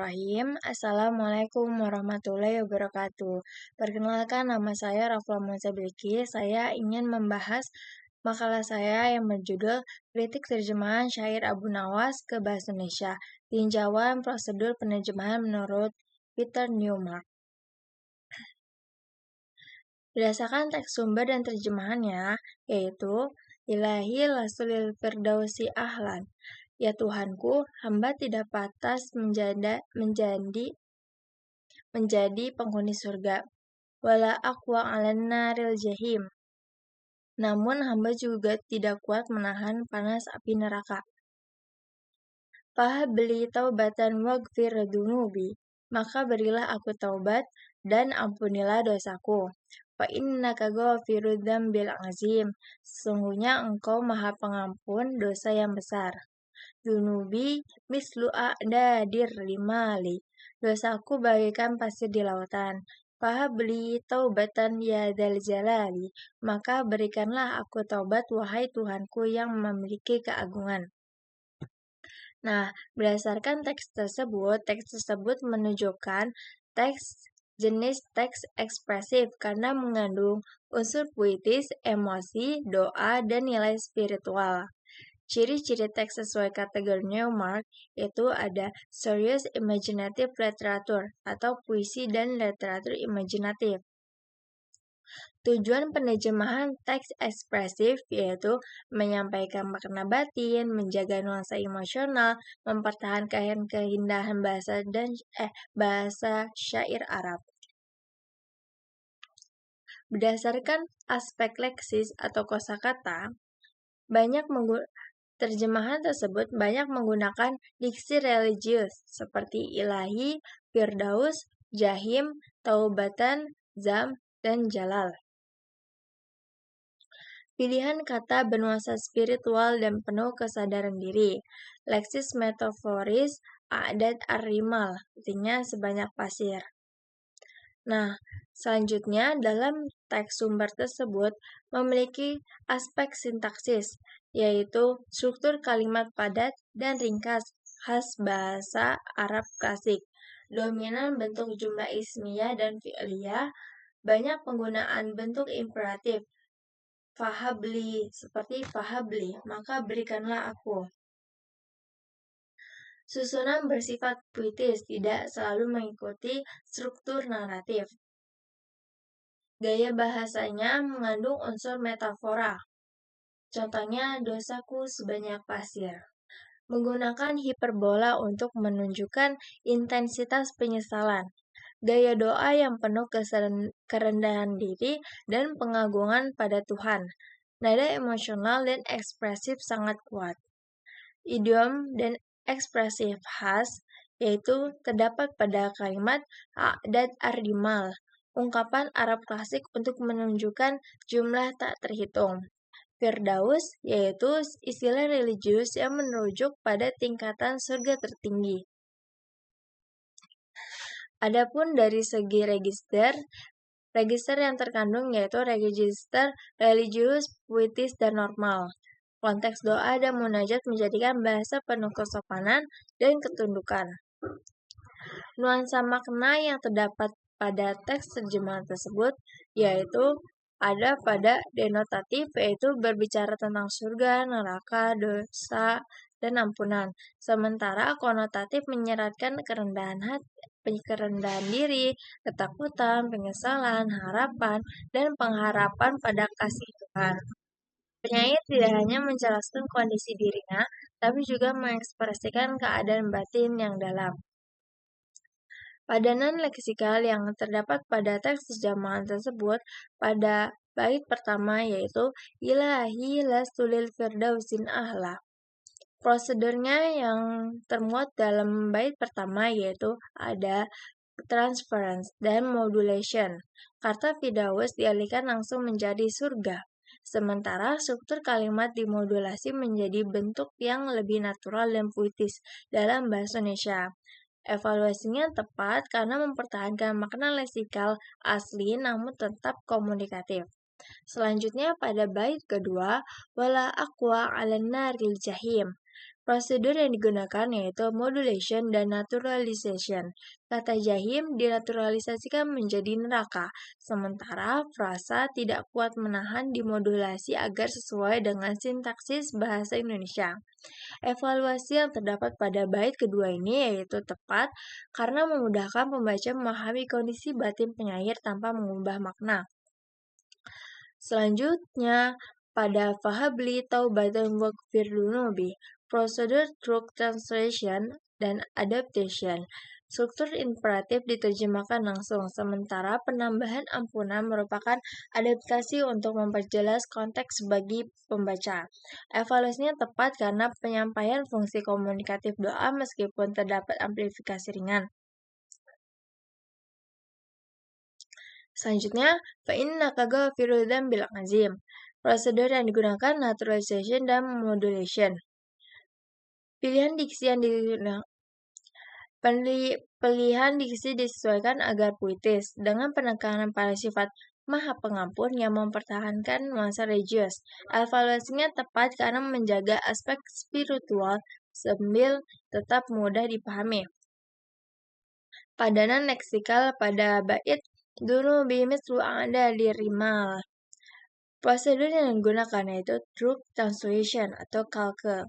Assalamualaikum warahmatullahi wabarakatuh. Perkenalkan, nama saya Rafla Monsabilki. Saya ingin membahas makalah saya yang berjudul Kritik Terjemahan Syair Abu Nawas ke Bahasa Indonesia, Tinjauan Prosedur Penerjemahan menurut Peter Newmark. Berdasarkan teks sumber dan terjemahannya, yaitu Ilahi Lasulil Firdausi Ahlan. Ya Tuhanku, hamba tidak pantas menjadi penghuni surga. Wala aqwa 'alan naril jahim. Namun hamba juga tidak kuat menahan panas api neraka. Fahabli taubatan waghfir dunubi. Maka berilah aku taubat dan ampunilah dosaku. Fa innaka ghafirudz dzambil azim. Sesungguhnya engkau Maha Pengampun dosa yang besar. Dunubi mislu a'dadir limali. Dosaku bagaikan pasir di lautan. Fahabli taubatan ya dzal jalali. Maka berikanlah aku taubat wahai Tuhanku yang memiliki keagungan. Nah, berdasarkan teks tersebut menunjukkan jenis teks ekspresif karena mengandung unsur puitis, emosi, doa, dan nilai spiritual. Ciri-ciri teks sesuai kategori Newmark yaitu ada serious imaginative literature atau puisi dan literatur imajinatif. Tujuan penerjemahan teks ekspresif yaitu menyampaikan makna batin, menjaga nuansa emosional, mempertahankan keindahan bahasa syair Arab. Berdasarkan aspek leksis atau kosakata, terjemahan tersebut banyak menggunakan diksi religius seperti ilahi, firdaus, jahim, taubatan, zam, dan jalal. Pilihan kata bernuansa spiritual dan penuh kesadaran diri. Leksis metaforis, a'dad ar-rimal, artinya sebanyak pasir. Nah, selanjutnya dalam teks sumber tersebut memiliki aspek sintaksis, yaitu struktur kalimat padat dan ringkas khas bahasa Arab klasik. Dominan bentuk jumlah ismiyah dan fi'liyah, banyak penggunaan bentuk imperatif. Fahabli, seperti fahabli, maka berikanlah aku. Susunan bersifat puitis, tidak selalu mengikuti struktur naratif. Gaya bahasanya mengandung unsur metafora. Contohnya, dosaku sebanyak pasir. Menggunakan hiperbola untuk menunjukkan intensitas penyesalan. Gaya doa yang penuh kerendahan diri dan pengagungan pada Tuhan. Nada emosional dan ekspresif sangat kuat. Idiom dan ekspresif khas yaitu terdapat pada kalimat a'dad ar-rimal, ungkapan Arab klasik untuk menunjukkan jumlah tak terhitung. Firdaus yaitu istilah religius yang merujuk pada tingkatan surga tertinggi. Adapun dari segi register yang terkandung yaitu register religius, puitis, dan normal. Konteks doa dan munajat menjadikan bahasa penuh kesopanan dan ketundukan. Nuansa makna yang terdapat pada teks terjemahan tersebut yaitu ada pada denotatif yaitu berbicara tentang surga, neraka, dosa, dan ampunan. Sementara konotatif menyeratkan kerendahan diri, ketakutan, penyesalan, harapan, dan pengharapan pada kasih Tuhan. Penyair tidak hanya menjelaskan kondisi dirinya, tapi juga mengekspresikan keadaan batin yang dalam. Padanan leksikal yang terdapat pada teks terjemahan tersebut pada bait pertama yaitu Ilahi lastulil firdausin ahla. Prosedurnya yang termuat dalam bait pertama yaitu ada transference dan modulation. Kata Firdaus dialihkan langsung menjadi surga. Sementara struktur kalimat dimodulasi menjadi bentuk yang lebih natural dan puitis dalam bahasa Indonesia. Evaluasinya tepat karena mempertahankan makna leksikal asli namun tetap komunikatif. Selanjutnya pada bait kedua, wala aqwa 'alan naril jahim. Prosedur yang digunakan yaitu modulation dan naturalization. Kata jahim dinaturalisasikan menjadi neraka, sementara frasa tidak kuat menahan dimodulasi agar sesuai dengan sintaksis bahasa Indonesia. Evaluasi yang terdapat pada bait kedua ini yaitu tepat karena memudahkan pembaca memahami kondisi batin penyair tanpa mengubah makna. Selanjutnya, pada Fahabli Taubatan Waghfir Dunubi, prosedur truth translation dan adaptation. Struktur imperatif diterjemahkan langsung, sementara penambahan ampunan merupakan adaptasi untuk memperjelas konteks bagi pembaca. Evaluasinya tepat karena penyampaian fungsi komunikatif doa meskipun terdapat amplifikasi ringan. Selanjutnya, fa'innaka ghafirudz dzambil azim. Prosedur yang digunakan naturalization dan modulation. Pilihan diksi yang digunakan Pilihan diksi disesuaikan agar puitis, dengan penekanan pada sifat Maha Pengampun yang mempertahankan nuansa religius. Evaluasinya tepat karena menjaga aspek spiritual sambil tetap mudah dipahami. Padanan leksikal pada bait dulu bimislu ada di rimal. Prosedur yang digunakan yaitu truth translation atau kalke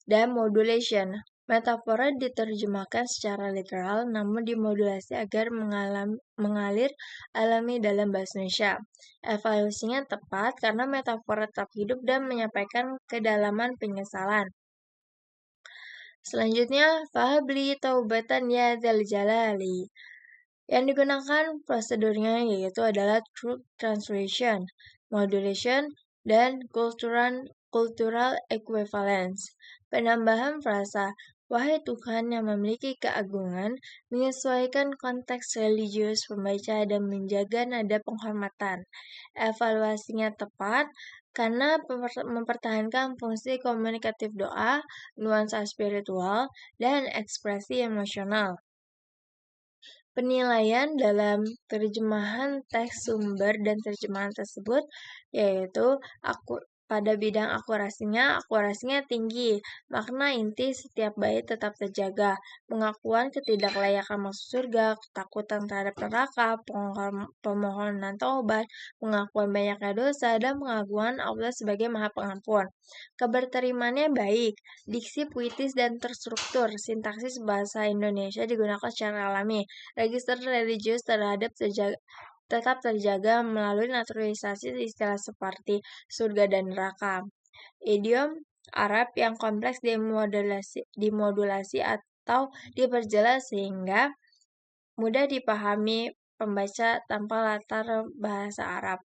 dan modulation. Metafora diterjemahkan secara literal namun dimodulasi agar mengalir alami dalam bahasa Indonesia. Evaluasinya tepat karena metafora tetap hidup dan menyampaikan kedalaman penyesalan. Selanjutnya, fahabli taubatan ya dzal jalali. Yang digunakan prosedurnya yaitu adalah truth translation, modulation, dan cultural equivalence. Penambahan frasa, wahai Tuhan yang memiliki keagungan, menyesuaikan konteks religius pembaca dan menjaga nada penghormatan. Evaluasinya tepat karena mempertahankan fungsi komunikatif doa, nuansa spiritual, dan ekspresi emosional. Penilaian dalam terjemahan teks sumber dan terjemahan tersebut yaitu pada bidang akurasinya tinggi. Makna inti setiap bait tetap terjaga. Pengakuan ketidaklayakan masuk surga, ketakutan terhadap neraka, pemohonan taubat, pengakuan banyaknya dosa, dan pengakuan Allah sebagai Maha Pengampun. Keberterimaannya baik, diksi puitis dan terstruktur, sintaksis bahasa Indonesia digunakan secara alami, register religius tetap terjaga melalui naturalisasi istilah seperti surga dan neraka. Idiom Arab yang kompleks dimodulasi atau diperjelas sehingga mudah dipahami pembaca tanpa latar bahasa Arab.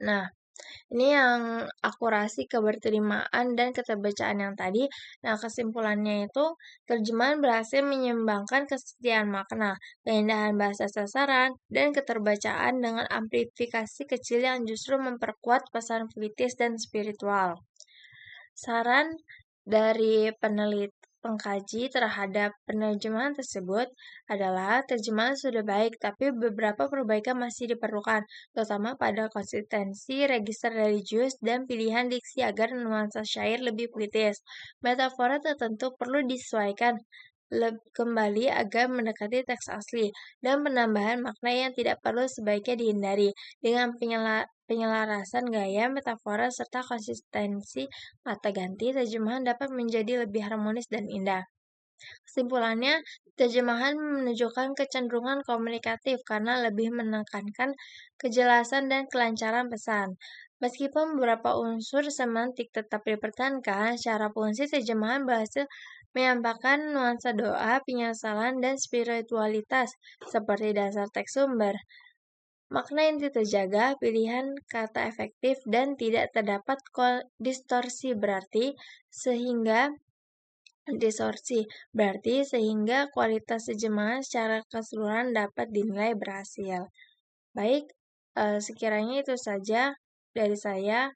Nah, ini yang akurasi, keberterimaan, dan keterbacaan yang tadi. Nah, kesimpulannya itu, terjemahan berhasil menyeimbangkan kesetiaan makna, keindahan bahasa sasaran, dan keterbacaan dengan amplifikasi kecil yang justru memperkuat pesan puitis dan spiritual. Saran dari pengkaji terhadap penerjemahan tersebut adalah terjemahan sudah baik, tapi beberapa perbaikan masih diperlukan, terutama pada konsistensi, register religius, dan pilihan diksi agar nuansa syair lebih puitis. Metafora tertentu perlu disesuaikan kembali agar mendekati teks asli, dan penambahan makna yang tidak perlu sebaiknya dihindari. Dengan penyelarasan gaya, metafora, serta konsistensi kata ganti, terjemahan dapat menjadi lebih harmonis dan indah. Kesimpulannya, terjemahan menunjukkan kecenderungan komunikatif karena lebih menekankan kejelasan dan kelancaran pesan. Meskipun beberapa unsur semantik tetap dipertahankan, secara fungsi terjemahan berhasil menyampaikan nuansa doa, penyesalan, dan spiritualitas seperti dasar teks sumber. Makna inti terjaga, pilihan kata efektif, dan tidak terdapat distorsi sehingga kualitas terjemahan secara keseluruhan dapat dinilai berhasil. Baik, sekiranya itu saja dari saya.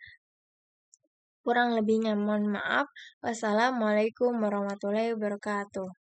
Kurang lebihnya mohon maaf. Wassalamualaikum warahmatullahi wabarakatuh.